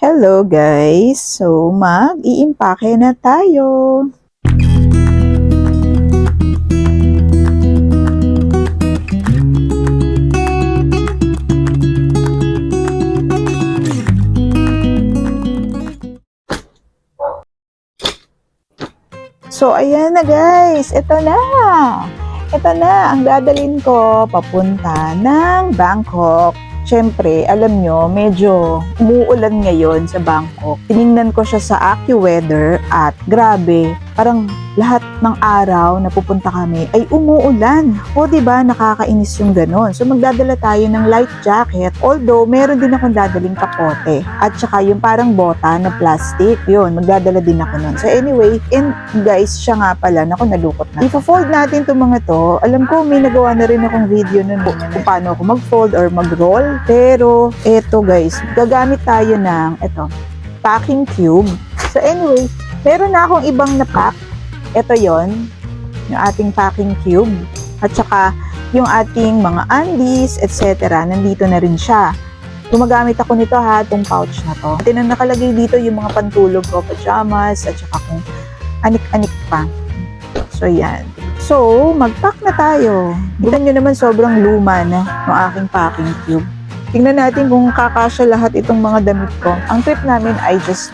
Hello guys! So mag-iimpake na tayo. So ayan na guys, ito na. Ito na ang dadalhin ko papunta ng Bangkok. Siyempre, alam nyo, medyo umuulan ngayon sa Bangkok. Tiningnan ko siya sa AccuWeather at grabe, parang lahat ng araw na pupunta kami ay umuulan. O diba, nakakainis yung ganon. So magdadala tayo ng light jacket. Although, meron din akong dadaling kapote. At saka yung parang bota na plastic. Yun, magdadala din ako nun. So anyway, and guys, siya nga pala, naku, nalukot na. Ipo-fold natin itong mga to. Alam ko, may nagawa na rin akong video nun kung paano ako mag-fold or mag-roll. Pero, eto guys, gagamit tayo ng, packing cube. So anyway, meron na akong ibang na-pack. Ito yon, yung ating packing cube. At saka, yung ating mga undies, etc. Nandito na rin siya. Gumagamit ako nito ha, itong pouch na to. At nakalagay dito yung mga pantulog ko, pajamas, at saka kung anik-anik pa. So yan. So, mag-pack na tayo. Tignan nyo naman sobrang luma na ng aking packing cube. Tingnan natin kung kakasya lahat itong mga damit ko. Ang trip namin ay just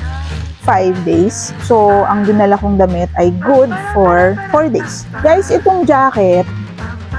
5 days. So, ang dinala kong damit ay good for 4 days. Guys, itong jacket,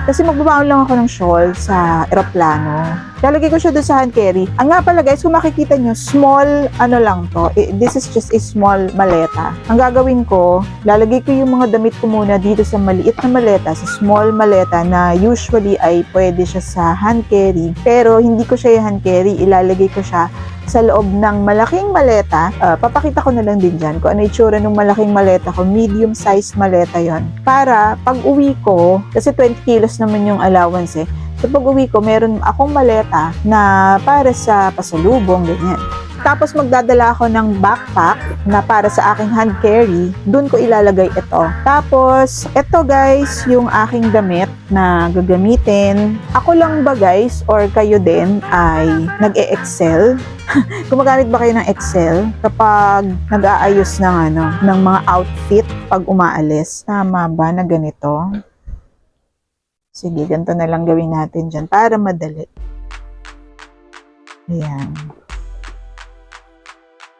kasi magbabaon lang ako ng shawl sa eroplano. Lalagay ko siya doon sa hand carry. Ang nga pala guys, kung makikita nyo, small lang to. This is just a small maleta. Ang gagawin ko, lalagay ko yung mga damit ko muna dito sa maliit na maleta, sa small maleta na usually ay pwede siya sa hand carry. Pero hindi ko siya yung hand carry, ilalagay ko siya sa loob ng malaking maleta. Papakita ko na lang din dyan kung ano itsura ng malaking maleta ko. Medium size maleta yon. Para pag uwi ko, kasi 20 kilos naman yung allowance eh. So pag uwi ko, meron akong maleta na para sa pasalubong, ganyan. Tapos magdadala ako ng backpack na para sa aking hand carry. Doon ko ilalagay ito. Tapos, ito guys, yung aking damit na gagamitin. Ako lang ba guys, or kayo din, ay nag-e-excel? Gumagamit ba kayo ng Excel kapag nag-aayos ng mga outfit pag umaalis? Tama ba na ganito? Sige, ganito na lang gawin natin dyan para madali. Ayan.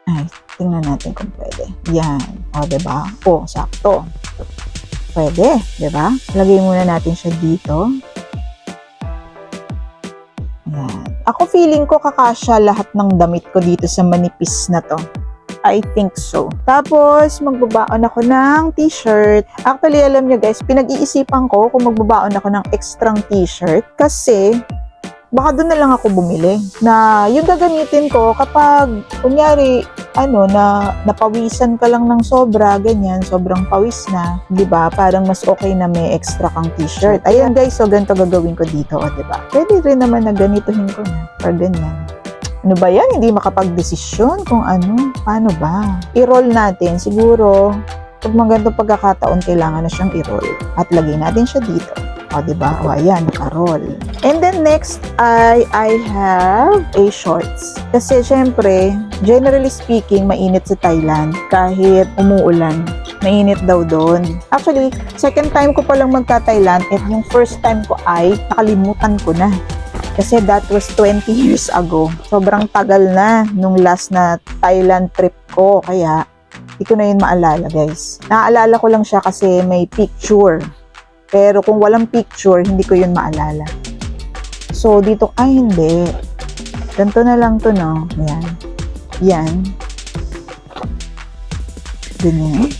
Ay, tingnan natin kung pwede. Yan. O, diba? O, sakto. Pwede, diba? Lagay muna natin siya dito. Yan. Ako feeling ko kakasya lahat ng damit ko dito sa manipis na to. I think so. Tapos, magbabaon ako ng t-shirt. Actually, alam nyo guys, pinag-iisipan ko kung magbabaon ako ng extrang t-shirt kasi baka doon na lang ako bumili. Na yung gagamitin ko kapag, kunyari, napawisan ka lang ng sobra, ganyan, sobrang pawis na, di ba? Parang mas okay na may extra kang t-shirt. Ayan guys, so ganito gagawin ko dito, di ba? Pwede rin naman na ganituhin ko na, or ganyan. Ano ba yan? Hindi makapag-desisyon kung paano ba? I-roll natin, siguro, pag magandang pagkakataon, kailangan na siyang i-roll. At lagay natin siya dito. O, diba? O, ayan, naka-roll. And then next, I have a shorts. Kasi, syempre, generally speaking, mainit sa Thailand. Kahit umuulan, mainit daw doon. Actually, second time ko palang magka-Thailand at yung first time ko ay nakalimutan ko na. Kasi that was 20 years ago. Sobrang tagal na nung last na Thailand trip ko. Kaya, hindi ko na yun maalala, guys. Naaalala ko lang siya kasi may picture. Pero kung walang picture, hindi ko yun maalala. So, dito, hindi. Ganito na lang to, no? Yan. Yan. Ganyan.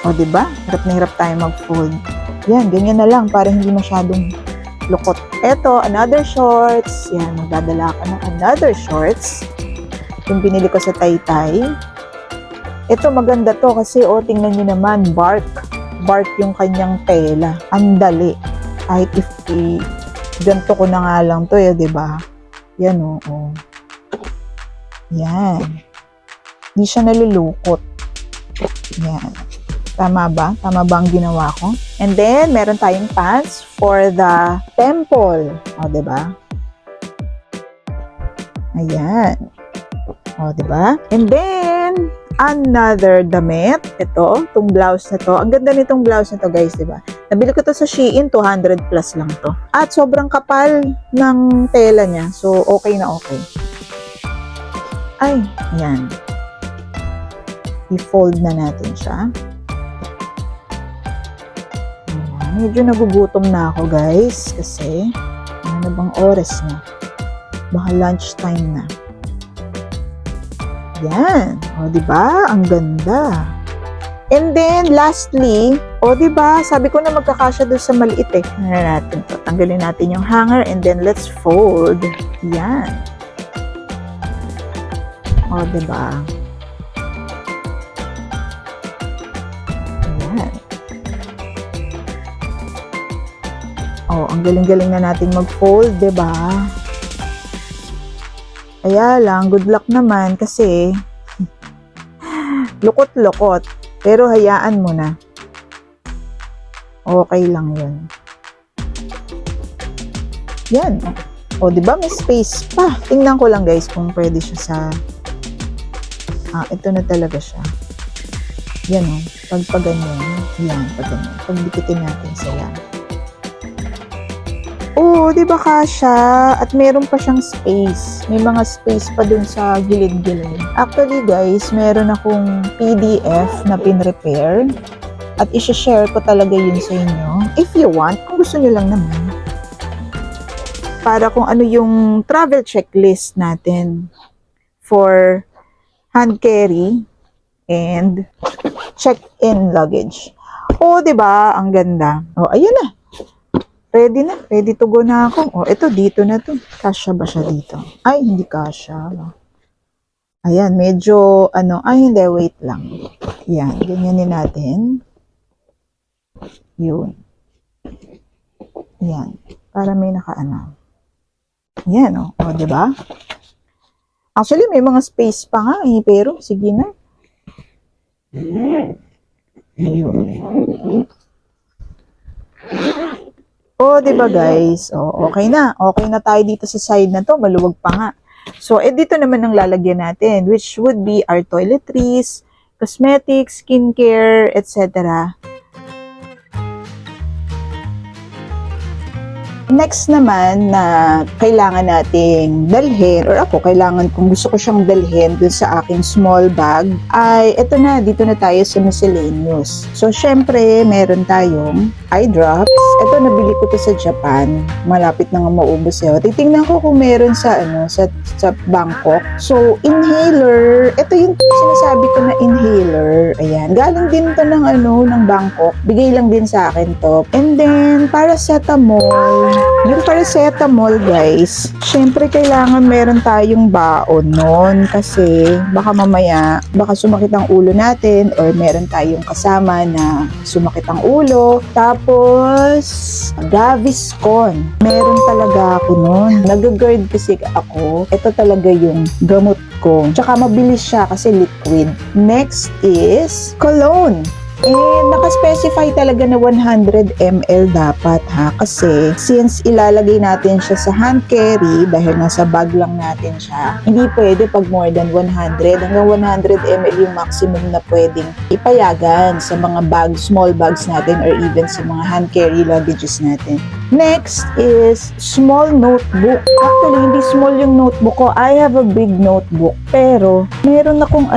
O, diba? Hirap na hirap tayo mag-fold. Yan, ganyan na lang para hindi masyadong lukot. Eto, another shorts. Yan, magdadala ako ng another shorts. Yung binili ko sa Taytay. Ito, maganda to kasi, tingnan nyo naman, bark yung kanyang tela. Ang dali. Kahit if ganito ko na nga lang to, diba? Yan, oo. Yan. Hindi siya nalulukot. Yan. Tama ba? Tama ba ang ginawa ko? And then, meron tayong pants for the temple. O, diba? Ayan. O, O, diba? And then, another damit. Ito, itong blouse na to. Ang ganda nitong blouse na to, guys, diba? Nabili ko to sa Shein, 200 plus lang to. At sobrang kapal ng tela niya. So, okay na okay. Ay, yan. I-fold na natin siya. Ayan. Medyo nagugutom na ako, guys. Kasi, ano bang oras na? Baka lunchtime na. Yan. O, diba? Ang ganda. And then, lastly, o, diba? Sabi ko na magkakasya doon sa maliit eh. Ano natin to? Tanggalin natin yung hanger and then let's fold. Yan. O, diba? Yan. O, ang galing-galing na natin mag-fold, diba? Kaya lang, good luck naman kasi lukot-lukot. Pero hayaan mo na. Okay lang yun. Yan. O, diba? May space pa. Tingnan ko lang, guys, kung pwede siya sa... ito na talaga siya. Yan, o. Pag ganyan. Yan, pag ganyan. Pagdikitin natin sila. Oo, di ba kasha? At meron pa siyang space. May mga space pa dun sa gilid-gilid. Actually, guys, meron akong PDF na pin-repair. At isi-share ko talaga yun sa inyo. If you want, kung gusto nyo lang naman. Para kung ano yung travel checklist natin for hand carry and check-in luggage. Oo, di ba? Ang ganda. Oh, ayun na. Ready na. Ready to go na ako. O, ito, dito na to. Kasya ba siya dito? Ay, hindi kasya. Ayan, medyo, ay, hindi, wait lang. Yan, ganyanin natin. Yun. Yan. Para may nakaano. Yan, o, diba? Actually, may mga space pa nga, eh, pero, sige na. Ayun. O, diba guys? O, okay na. Okay na tayo dito sa side na to. Maluwag pa nga. So, dito naman ang lalagyan natin, which would be our toiletries, cosmetics, skincare, etc. Next naman na kailangan nating dalhin, or ako, kung gusto ko siyang dalhin dun sa aking small bag, ay ito na, dito na tayo sa miscellaneous. So, syempre, meron tayong eye drops. Ito, nabili ko to sa Japan. Malapit na nga maubos eh. Titingnan ko kung meron sa, sa Bangkok. So, inhaler. Ito yung sinasabi ko na inhaler. Ayan. Galing din to ng, ng Bangkok. Bigay lang din sa akin to. And then, paracetamol. Yung paracetamol, guys, syempre kailangan meron tayong baon nun kasi baka mamaya, baka sumakit ang ulo natin or meron tayong kasama na sumakit ang ulo. Tapos, Gaviscon. Meron talaga ako nun. Nag-GERD kasi ako. Ito talaga yung gamot ko. Tsaka mabilis siya kasi liquid. Next is cologne. Naka-specify talaga na 100 ml dapat ha, kasi since ilalagay natin siya sa hand carry dahil nasa bag lang natin siya, hindi pwede pag more than 100. Hanggang 100 ml yung maximum na pwedeng ipayagan sa mga bags, small bags natin or even sa mga hand carry luggages natin. Next is small notebook. Actually, hindi small yung notebook ko. I have a big notebook. Pero, meron akong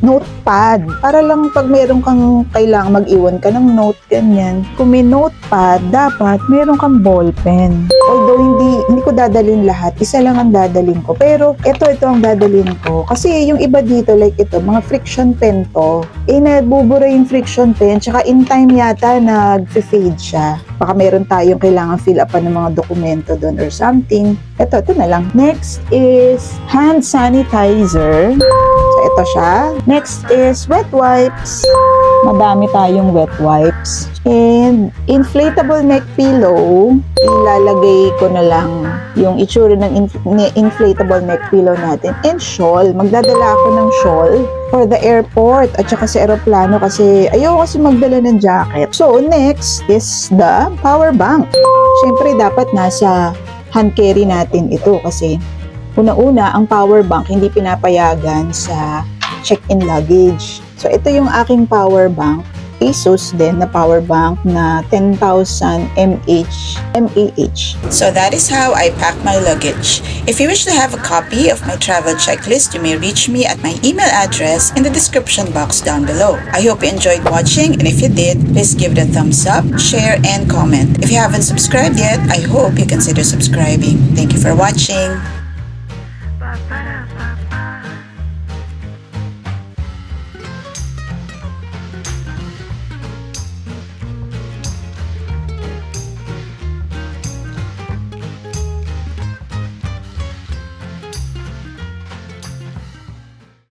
notepad. Para lang pag meron kang kailangan mag-iwan ka ng note, ganyan. Kung may notepad, dapat meron kang ballpen. Although hindi ko dadalhin lahat, isa lang ang dadalhin ko. Pero ito ang dadalhin ko. Kasi yung iba dito, like ito, mga friction pen to, nabubura yung friction pen, tsaka in time yata nag-fade siya. Baka meron tayong kailangan fill upan ng mga dokumento doon or something. Ito na lang. Next is hand sanitizer. So, ito siya. Next is wet wipes. Madami tayong wet wipes. And inflatable neck pillow. Ilalagay ko na lang yung itsura ng inflatable neck pillow natin. And shawl. Magdadala ako ng shawl for the airport at saka sa aeroplano kasi ayoko kasi magdala ng jacket. So, next is the power bank. Siyempre, dapat nasa hand carry natin ito kasi Una-una, ang power bank hindi pinapayagan sa check-in luggage. So, ito yung aking power bank. Asus din na power bank na 10,000 mAh. So that is how I pack my luggage. If you wish to have a copy of my travel checklist, you may reach me at my email address in the description box down below. I hope you enjoyed watching, and if you did, please give it a thumbs up, share, and comment. If you haven't subscribed yet, I hope you consider subscribing. Thank you for watching.